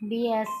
BSc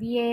BA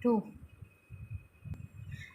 2.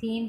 3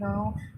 2